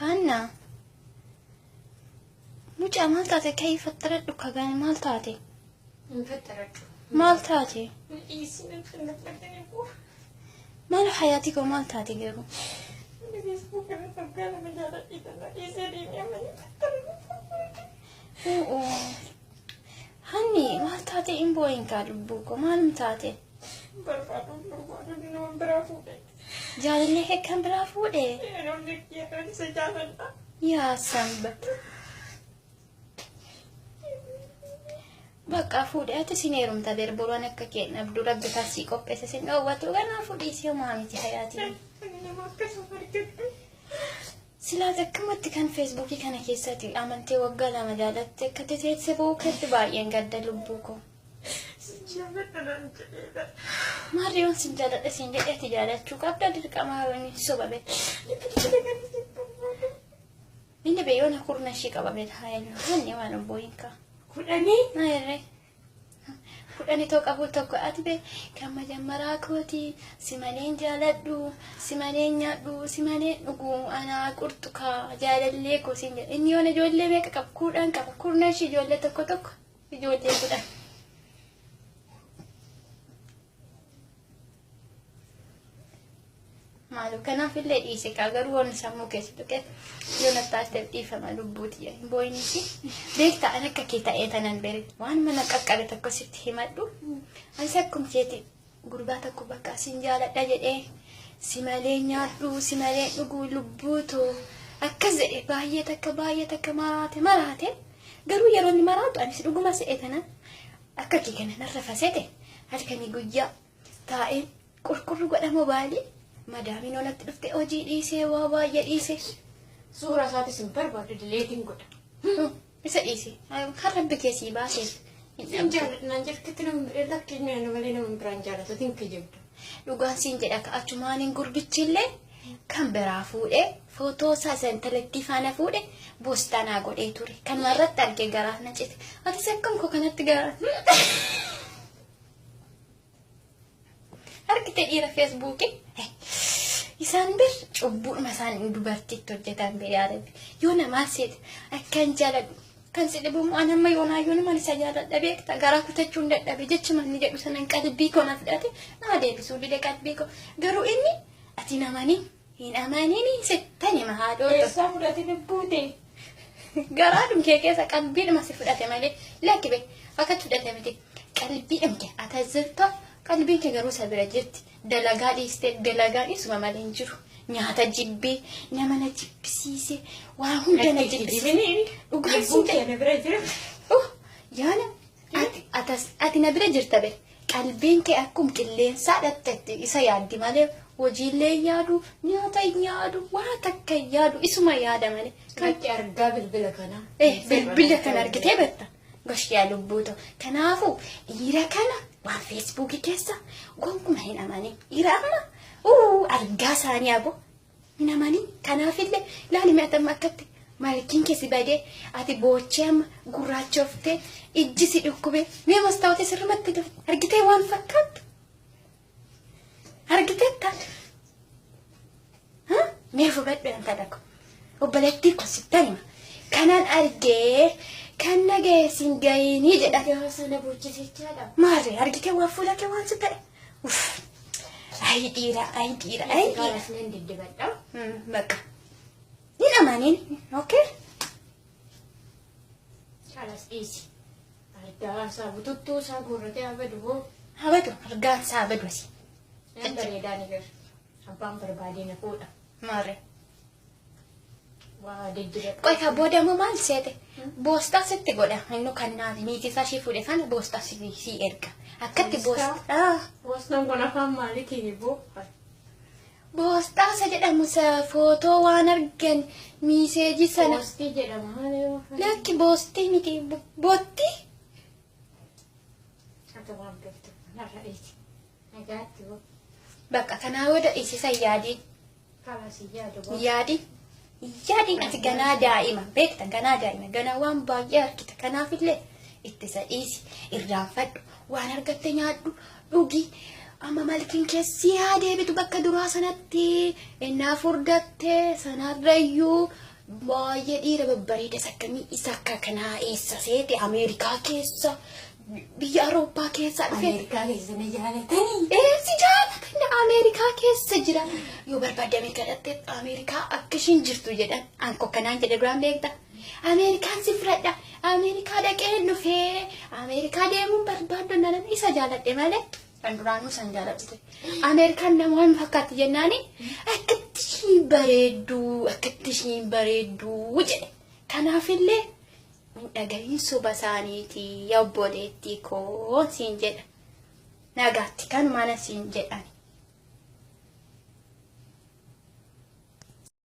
هانا mucaa maal taate ka'ii fattaradhu kagaan maal taate maal taate maal hayaatii koo maal taate garuu hanni maal taate imbooyin kaa lubbuu koo maalum taate jaalallee kee kan biraa fuudhe yaa samba bakka fuudhe ati sineerumta derboruan akka kennabdu rabbi tasii qopheesse sin dhoowwatu ganaa fuudhiisii homaa miti hayaatii silaa akkamatti kan feesbuukii kana keessatti amantee waggaa lama jaalatte akka teessee bookatti baay'een gadda lubbuu koo maarriyoon sin jaaladha sin jedhee ati jaalachuu qabda dirqamaa yooni sobabe inni beeyoona kurna ishii qababe haayelu hanni waan obbooyinka kudhanii naayirre kudhanii tokko tokko ati be kan majammaraa kooti si maleen jaaladhu si maleen nyaadhu si maleen dhugu anaa qurxukaa jaalallee koo sin jedhe inni yoona ijoollee meeqa qaba kudhan qaba kurna ishii ijoollee tokko tokko ijoollee kudhan maalu kanaaf illee dhiise kaa garuu waan sammuu keessa tuqe yoo nattaas dhiifama lubbuuti booyinisi beektaa an akka kee ta'ee tanan bere waan mana qaqqabe tokko sitti himadhu anis akkuma keeti gurbaa tokko bakka sin jaaladha jedhee si malee nyaadhu si malee dhuguu lubbuutoo akkas jedhe baay'ee takka maraate garuu yeroo inni maraatu anis dhuguma se'ee tanan akka kee kana narra faseete halkanii guyyaa taa'een qurqurru godha mobaayilii madaamin onatti dhufte hojii dhiisee waa baay'ee dhiise suuraa isaatis hin barbaadu dileetiin godha isa dhiise kan rabbi keessii baasee hin jaaladhan jirtitti namni lakkiin malee namni biraan jaalatatiin kijibdu dhugaan siin jedha ka achumaaniin gurbichillee kan biraa fuudhee footoo isaa isa intalettii faana fuudhe boostanaa godhee ture kan marratti argee garaa na cite atis akkam koo kanatti garaa argite dhiira feesbuukii isaan bir cubbuudhuma isaan dubartiitti hojjetan bee yaadabi yoo namaa seete akkan jaaladhu kan sidhibumu an amma yoonaayyuun man isa jaaladha beekta garaa kutachuun dadhabe jecha manni jedhu sanan qalbii koo na fudhate nama deebisuu dide qalbii koo garuu inni ati namanii hin amanini settani mahaadhoo eessaa fudhate lubbuute garaadhum kee keessa qalbiidhuma si fudhate malee lakki be akkatti fudhate miti qalbiidhum kee atazirtoo qalbiin kee garuu sabira jirti dalagaa dhiiste dalagaan isuma malee hin jiru nyaata jibbee nama na jibbisiise waa hunda na jibbisiise dhugaan siin ta'e na bira jira yaana ati na bira jirta be qalbiin kee akkuma qilleensaa dhatte isa yaaddi malee hojiilee yaadu nyaata yaadu waa takka yaadu isuma yaada malee kan argaa bilbila kana bilbila kana argitee betta goshyaa lubbuuto kanaafu dhiira kana waan feesbuukii keessa gonkumaa hin amanin dhiira amma argaa isaanii abo hin amanin kanaafillee laali mi'atamma akkatti malkiin keessi badee ati boochee amma gurraachoftee ijji si dhukkubee mee mastaawotee sirrumatti argitee waan fakkaattu argiteetta mee fubadhu anta dhaqo obboleettii ko sittanima kanaan argee kan nageessin gayinii jedha yoo sana buuchisichaadha maarree argitee waan fuula kee waan si ta'e ay dhiira kaalas nan diddibadha bakka hin amanin okay kaalas dhiisi argaa isaa bututtuu isaa guurratee habadu hoo habadu argaan isaa habadu asi nan bareedaa ni gar abbaan barbaadee na fuudha maarree waa diddibadha qoy ka boodamoo maal seete boostaa sitti godha inni kan naati niiti isaa ishee fuudhe kana boostaa si erga akkatti boostaan kun afaan maaliitiin boo boostaa isa jedhamu sa footoo waan argan miiseeji sana boostii jedhama lakki boostii miti bootti akka waan beektu narra dhiisi nagaatti boo bakka kanaa wada dhiisisa yaadii kaalas yaadu yaadiin ati ganaa daa'ima beekta ganaa daa'ima ganaa waan baay'ee argita kanaafillee ittisa dhiisi irraanfadhu waan argatte nyaadhu dhugi amma malkiin keessi haa deebitu bakka duraa sanatti innaa furdatte sanarrayyuu baay'ee dhiira babbareeda sakkamii isa akka kanaa eessa seete Ameerikaa keessa biyya Awurooppaa keessa dhufe. Ameerikaa keessa ni jaalatanii. Si jaalatan Ameerikaa keessa jira. Yoo barbaadame kadhatte Ameerikaa akka ishiin jirtu jedhan anko kanaan jedhe duraan beekta. Ameerikaan si fudhadha. Ameerikaa dhaqee dhufee Ameerikaa deemuun barbaaddu nanan isa jaaladhe malee. Kan duraanuu san jaaladhu. Ameerikaan namoonni fakkaatti jennaani akkatti ishiin bareeddu jedhe. Kanaafillee dhagahiin suba isaaniitii obboleettii koo siin jedha. Nagaatti kanuma na siin jedhan.